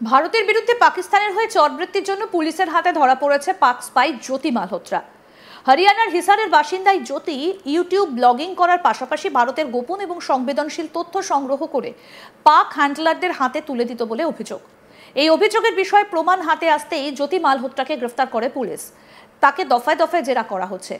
ভারতের বিরুদ্ধে পাকিস্তানের হয়ে চরবৃত্তির জন্য পুলিশের হাতে ধরা পড়েছে পাক স্পাই জ্যোতি মালহোত্রা। হরিয়ানার হিসারের বাসিন্দা জ্যোতি ইউটিউব ব্লগিং করার পাশাপাশি ভারতের গোপন এবং সংবেদনশীল তথ্য সংগ্রহ করে পাক হ্যান্ডলারদের হাতে তুলে দিত বলে অভিযোগ। এই অভিযোগের বিষয়ে প্রমাণ হাতে আসতেই জ্যোতি মালহোত্রাকে গ্রেফতার করে পুলিশ। তাকে দফায় দফায় জেরা করা হচ্ছে।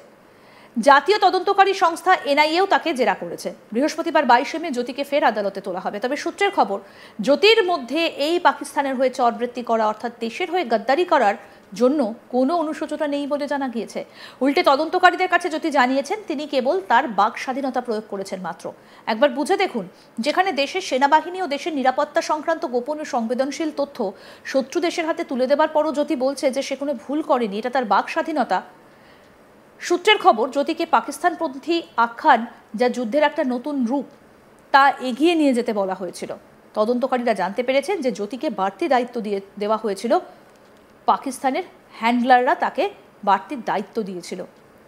জাতীয় তদন্তকারী সংস্থা এনআইএও তাকে জেরা করেছে। বৃহস্পতিবার 22 মে জ্যোতিকে ফের আদালতে তোলা হবে। তবে সূত্রের খবর, জ্যোতির মধ্যে এই পাকিস্তানের হয়ে চরবৃত্তি করা অর্থাৎ দেশের হয়ে গদ্দারি করার জন্য কোনো অনুশোচনা নেই বলে জানা গিয়েছে। উল্টে তদন্তকারীদের কাছে জ্যোতি জানিয়েছেন তিনি কেবল তার বাক স্বাধীনতা প্রয়োগ করেছেন মাত্র। একবার বুঝে দেখুন, যেখানে দেশের সেনাবাহিনী ও দেশের নিরাপত্তা সংক্রান্ত গোপন ও সংবেদনশীল তথ্য শত্রু দেশের হাতে তুলে দেবার পরও জ্যোতি বলছে যে সে কোনো ভুল করেনি, এটা তার বাক স্বাধীনতা। সূত্রের খবর, জ্যোতিকে পাকিস্তানপন্থী আখ্যান, যা যুদ্ধের একটা নতুন রূপ, তা এগিয়ে নিয়ে যেতে বলা হয়েছিল। তদন্তকারীরা জানতে পেরেছেন যে জ্যোতিকে বাড়তি দায়িত্ব দেওয়া হয়েছিল। পাকিস্তানের হ্যান্ডলাররা তাকে বাড়তি দায়িত্ব দিয়েছিল।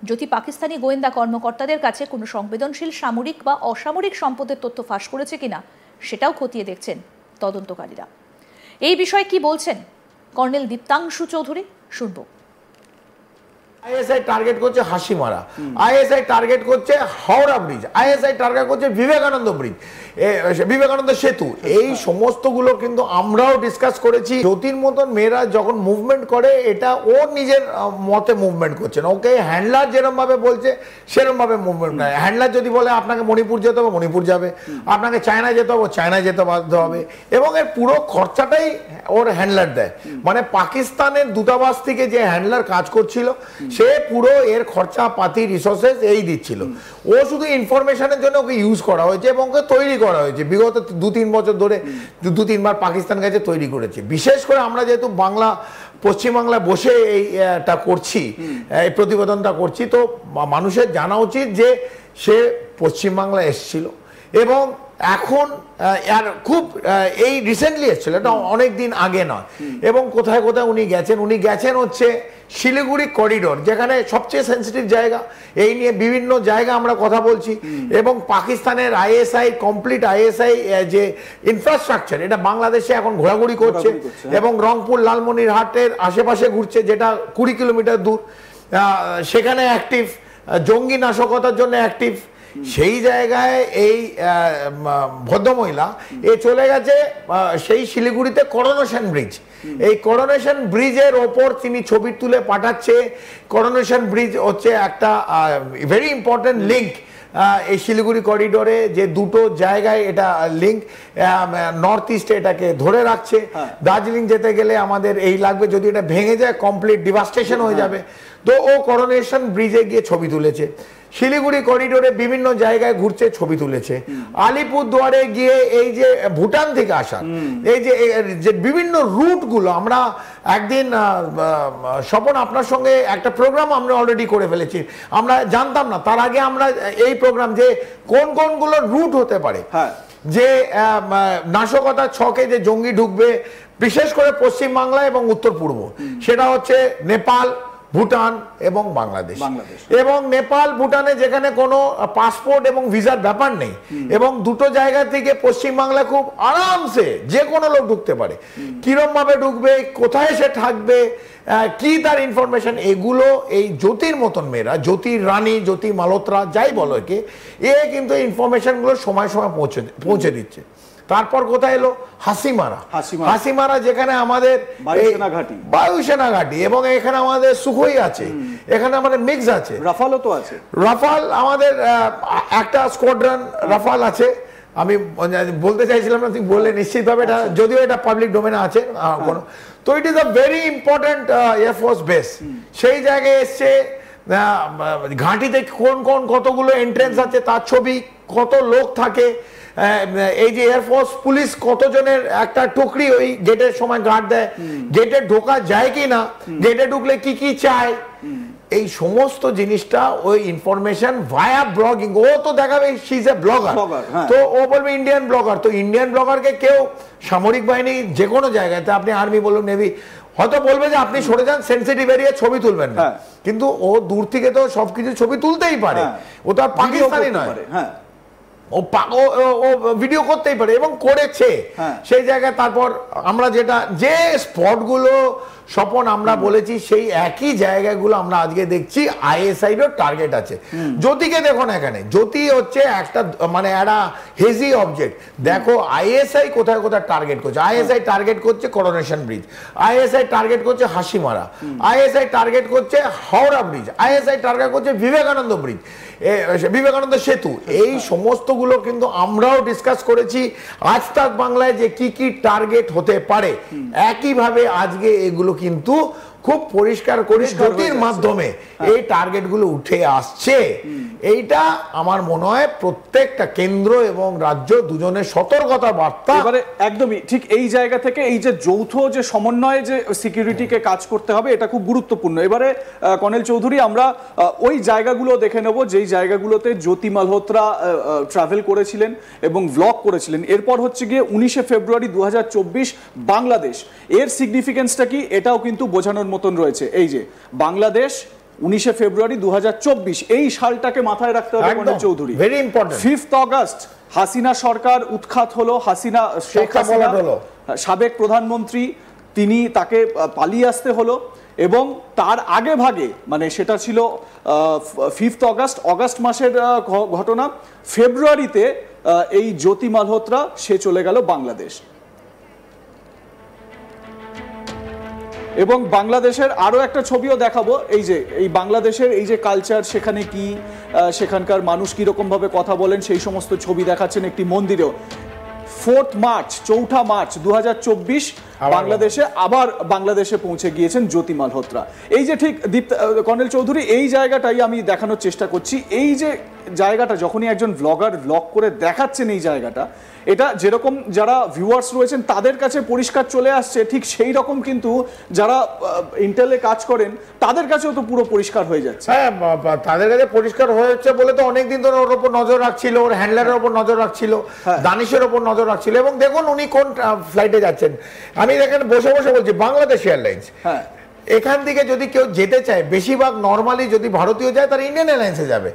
জ্যোতি পাকিস্তানি গোয়েন্দা কর্মকর্তাদের কাছে কোনো সংবেদনশীল সামরিক বা অসামরিক সম্পদের তথ্য ফাঁস করেছে কিনা সেটাও খতিয়ে দেখছেন তদন্তকারীরা। এই বিষয়ে কি বলছেন কর্নেল দীপ্তাংশু চৌধুরী, শুনবো। আইএসআই টার্গেট করছে হাসিমারা, আইএসআই টার্গেট করছে হাওড়া ব্রিজ, আইএসআই টার্গেট করছে বিবেকানন্দ ব্রিজ, বিবেকানন্দ সেতু। এই সমস্তগুলো কিন্তু আমরাও ডিসকাস করেছি। জ্যোতির মতন মেয়েরা যখন মুভমেন্ট করে, এটা ও নিজের মতে মুভমেন্ট করছে না। ওকে হ্যান্ডলার যেরকম ভাবে বলছে সেরকম ভাবে মুভমেন্ট করে। হ্যান্ডলার যদি বলে আপনাকে মণিপুর যেতে হবে, মণিপুর যাবে, আপনাকে চায়নায় যেতে হবে, চায়নায় যেতে বাধ্য হবে, এবং এর পুরো খরচাটাই ওর হ্যান্ডলার দেয়। মানে পাকিস্তানের দূতাবাস থেকে যে হ্যান্ডলার কাজ করছিল, সে পুরো এর খরচা পাতি রিসোর্সেস এই দিচ্ছিল। ও শুধু ইনফরমেশনের জন্য ওকে ইউজ করা হয়েছে এবং ওকে তৈরি করা হয়েছে। বিগত 2-3 বছর ধরে 2-3 বার পাকিস্তান কাছে তৈরি করেছে। বিশেষ করে আমরা যেহেতু পশ্চিমবাংলায় বসে এইটা করছি, এই প্রতিবেদনটা করছি, তো মানুষের জানা উচিত যে সে পশ্চিমবাংলায় এসেছিল এবং এখন আর খুব এই রিসেন্টলি এসেছিল, এটা অনেক দিন আগে নয়। এবং কোথায় কোথায় উনি গেছেন হচ্ছে শিলিগুড়ি করিডোর, যেখানে সবচেয়ে সেন্সিটিভ জায়গা। এই নিয়ে বিভিন্ন জায়গা আমরা কথা বলছি এবং পাকিস্তানের আইএসআই, কমপ্লিট আইএসআই যে ইনফ্রাস্ট্রাকচার, এটা বাংলাদেশে এখন ঘোরাঘুরি করছে এবং রংপুর লালমনিরহাটের আশেপাশে ঘুরছে, যেটা 20 কিলোমিটার দূর। সেখানে অ্যাক্টিভ, জঙ্গি নাশকতার জন্য অ্যাক্টিভ। সেই জায়গায় এই ভদ্রমহিলা চলে গেছে সেই শিলিগুড়িতে করোনেশন ব্রিজ। এই করোনেশন ব্রিজের ওপর তিনি ছবি তুলে পাঠাচ্ছে। করোনেশন ব্রিজ হচ্ছে একটা ভেরি ইম্পর্টেন্ট লিঙ্ক এই শিলিগুড়ি করিডোরে, যে দুটো জায়গায় এটা লিঙ্ক, নর্থ ইস্টে এটাকে ধরে রাখছে। দার্জিলিং যেতে গেলে আমাদের এই লাগবে, যদি এটা ভেঙে যায় কমপ্লিট ডিভাস্টেশন হয়ে যাবে। তো ও করোনেশন ব্রিজে গিয়ে ছবি তুলেছে, শিলিগুড়ি করিডোরে বিভিন্ন জায়গায় ঘুরছে, ছবি তুলেছে। আলিপুরদুয়ারে গিয়ে এই যে ভুটান থেকে আসা এই যে বিভিন্ন রুটগুলো, আমরা একদিন স্বপন আপনার সঙ্গে একটা প্রোগ্রাম আমরা অলরেডি করে ফেলেছি। আমরা জানতাম না তার আগে আমরা এই প্রোগ্রাম যে কোনগুলো রুট হতে পারে, যে নাশকতার ছকে যে জঙ্গি ঢুকবে, বিশেষ করে পশ্চিমবাংলা এবং উত্তর পূর্ব, সেটা হচ্ছে নেপাল, ভুটান এবং বাংলাদেশ। এবং নেপাল, ভুটানে যেখানে কোনো পাসপোর্ট এবং ভিসার ব্যাপার নেই, এবং দুটো জায়গা থেকে পশ্চিমবাংলায় খুব আরামসে যে কোনো লোক ঢুকতে পারে। কিরম ভাবে ঢুকবে, কোথায় সে থাকবে, কি তার ইনফরমেশন, এগুলো এই জ্যোতির মতন মেয়েরা, জ্যোতির রানী, জ্যোতি মালহোত্রা, যাই বলো একে, কিন্তু এই ইনফরমেশনগুলো সময় সময় পৌঁছে দিচ্ছে। তারপর কোথায় এলো হাসিমারা, যেখানে আমাদের বায়ুসেনা ঘাঁটি, এবং এখানে আমাদের সুখোই আছে, এখানে আমাদের মিক্স আছে, রাফালও তো আছে। রাফাল আমাদের একটা স্কোয়াড্রন রাফাল আছে। আমি বলতে চাইছিলাম না, তুমি বললে নিশ্চিতভাবে, এটা যদিও এটা পাবলিক ডোমেনে আছে। তো it is a very important air force base. সেই জায়গায় এসছে, ঘাঁটিতে কোন কতগুলো এন্ট্রেন্স আছে তার ছবি, কত লোক থাকে, এই যে এয়ারফোর্স পুলিশ কতজনের একটা টুকরি ওই গেটের সময় গার্ড দেয়, গেটে ঢোকা যায় কি না, গেটে ঢুকলে কি কি চায়, এই সমস্ত জিনিসটা ওই ইনফরমেশন ভায়া ব্লগিং। ও তো দেখাবে শি ইজ এ ব্লগার, তো ও বলবে ইন্ডিয়ান ব্লগার। তো ইন্ডিয়ান ব্লগারকে কেউ সামরিক বাহিনী যে কোনো জায়গাতে, আপনি আর্মি বলুন, নেভি, হয়তো বলবে যে আপনি সরে যান, সেন্সিটিভ এরিয়া ছবি তুলবেন না, কিন্তু ও দূর থেকে তো সবকিছু ছবি তুলতেই পারে। ও তো আর পাকিস্তানি নয়। ও ভিডিও করতেই পারে এবং করেছে সেই জায়গায়। তারপর আমরা যে স্পটগুলো স্বপন আমরা বলেছি সেই একই জায়গাগুলো আমরা আজকে দেখছি আইএসআই এর টার্গেট আছে। জ্যোতিকে দেখো না, এখানে জ্যোতি হচ্ছে একটা মানে একটা হেজি অবজেক্ট। দেখো আইএসআই কোথায় কোথায় টার্গেট করছে। আইএসআই টার্গেট করছে করোনেশন ব্রিজ, আইএসআই টার্গেট করছে হাসিমারা, আইএসআই টার্গেট করছে হাওড়া ব্রিজ, আইএসআই টার্গেট করছে বিবেকানন্দ ব্রিজ, বিবেকানন্দ সেতু। এই সমস্তগুলো কিন্তু আমরাও ডিসকাস করেছি আজ তাক বাংলায় যে কি কি টার্গেট হতে পারে। একইভাবে আজকে এগুলো কিন্তু খুব পরিষ্কার করে জ্যোতির মাধ্যমে এই টার্গেট গুলো উঠে আসছে। এইটা আমার মনে হয় প্রত্যেকটা কেন্দ্র এবং রাজ্য দুজনের সতর্কতা বার্তা। এবারে একদমই ঠিক এই জায়গা থেকে এই যে যৌথ যে সমন্বয়ে যে সিকিউরিটিকে কাজ করতে হবে এটা খুব গুরুত্বপূর্ণ। এবারে কর্নেল চৌধুরী আমরা ওই জায়গাগুলো দেখে নেব যেই জায়গাগুলোতে জ্যোতি মালহোত্রা ট্রাভেল করেছিলেন এবং ভ্লগ করেছিলেন। এরপর হচ্ছে গিয়ে 19শে ফেব্রুয়ারি 2024 বাংলাদেশ। এর সিগনিফিকেন্সটা কি এটাও কিন্তু বোঝানোর মতন রয়েছে। এই যে বাংলাদেশ 19শে ফেব্রুয়ারি 2024 এই সালটাকে মাথায় রাখতে হবে colonel Chowdhury. Very important. 5 August Hasina সরকার উৎখাত হলো, হাসিনা শেখ হাসিনা সাবেক প্রধানমন্ত্রী তাকে পালিয়ে আসতে হলো এবং তার আগে ভাগে মানে সেটা ছিল 5 আগস্ট মাসের ঘটনা। ফেব্রুয়ারিতে এই জ্যোতি মালহোত্রা সে চলে গেল বাংলাদেশ। এবং বাংলাদেশের আরো একটা ছবিও দেখাবো। এই যে এই বাংলাদেশের এই যে কালচার, সেখানে কি সেখানকার মানুষ কিরকম ভাবে কথা বলেন সেই সমস্ত ছবি দেখাচ্ছেন একটি মন্দিরেও। 4 মার্চ 2024 বাংলাদেশে পৌঁছে গিয়েছেন জ্যোতি মালহোত্রা। এই যে ঠিক কর্নেল চৌধুরী এই জায়গাটাই আমি দেখানোর চেষ্টা করছি। এই যে জায়গাটা যখনই একজন ব্লগার ব্লগ করে দেখাচ্ছেন এই জায়গাটা, এটা যেরকম যারা ভিউয়ার্স রয়েছেন তাদের কাছে পরিষ্কার চলে আসছে, ঠিক সেই রকম কিন্তু যারা ইন্টেলে কাজ করেন তাদের কাছেও তো পুরো পরিষ্কার হয়ে যাচ্ছে। হ্যাঁ, তাদের কাছে পরিষ্কার হয়েছে বলে তো অনেকদিন ধরে ওর উপর নজর রাখছিল, ওর হ্যান্ডলারের উপর নজর রাখছিল, দানিশের উপর নজর রাখছিল। এবং দেখুন উনি কোন ফ্লাইটে যাচ্ছেন। আমি দেখেন বসে বসে বলছি বাংলাদেশ এয়ারলাইন্স। এখান থেকে যদি কেউ যেতে চায়, বেশিরভাগ নরমালি যদি ভারতীয় যায় তার ইন্ডিয়ান এয়ারলাইন্সে যাবে,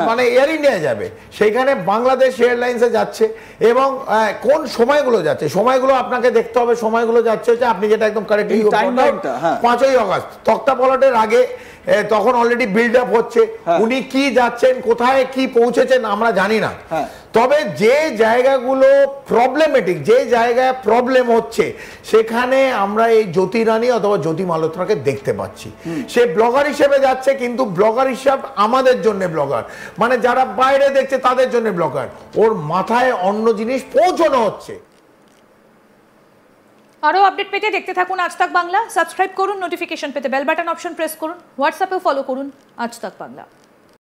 মানে এয়ার ইন্ডিয়া যাবে। সেখানে বাংলাদেশ এয়ারলাইন্সে যাচ্ছে এবং কোন সময়গুলো যাচ্ছে সময়গুলো আপনাকে দেখতে হবে। সময়গুলো যাচ্ছে হচ্ছে আপনি যেটা একদম কারেক্টলি 5ই আগস্ট তক্তা পলটের আগে, তখন অলরেডি বিল্ড আপ হচ্ছে। উনি কি যাচ্ছেন, কোথায় কি পৌঁছেছেন আমরা জানি না। তবে যে জায়গাগুলো প্রবলেমেটিক, যে জায়গায় প্রবলেম হচ্ছে, সেখানে আমরা এই জ্যোতি রানী অথবা জ্যোতি মালহোত্রাকে দেখতে পাচ্ছি। সে ব্লগার হিসেবে যাচ্ছে, কিন্তু ব্লগার হিসাব আমাদের জন্য ব্লগার, মানে যারা বাইরে দেখছে তাদের জন্য ব্লগার। ওর মাথায় অন্য জিনিস পৌঁছানো হচ্ছে। আরও আপডেট পেতে দেখতে থাকুন আজ তাক বাংলা। সাবস্ক্রাইব করুন, নোটিফিকেশন পেতে বেল বাটন অপশন প্রেস করুন, হোয়াটসঅ্যাপেও ফলো করুন আজ তাক বাংলা।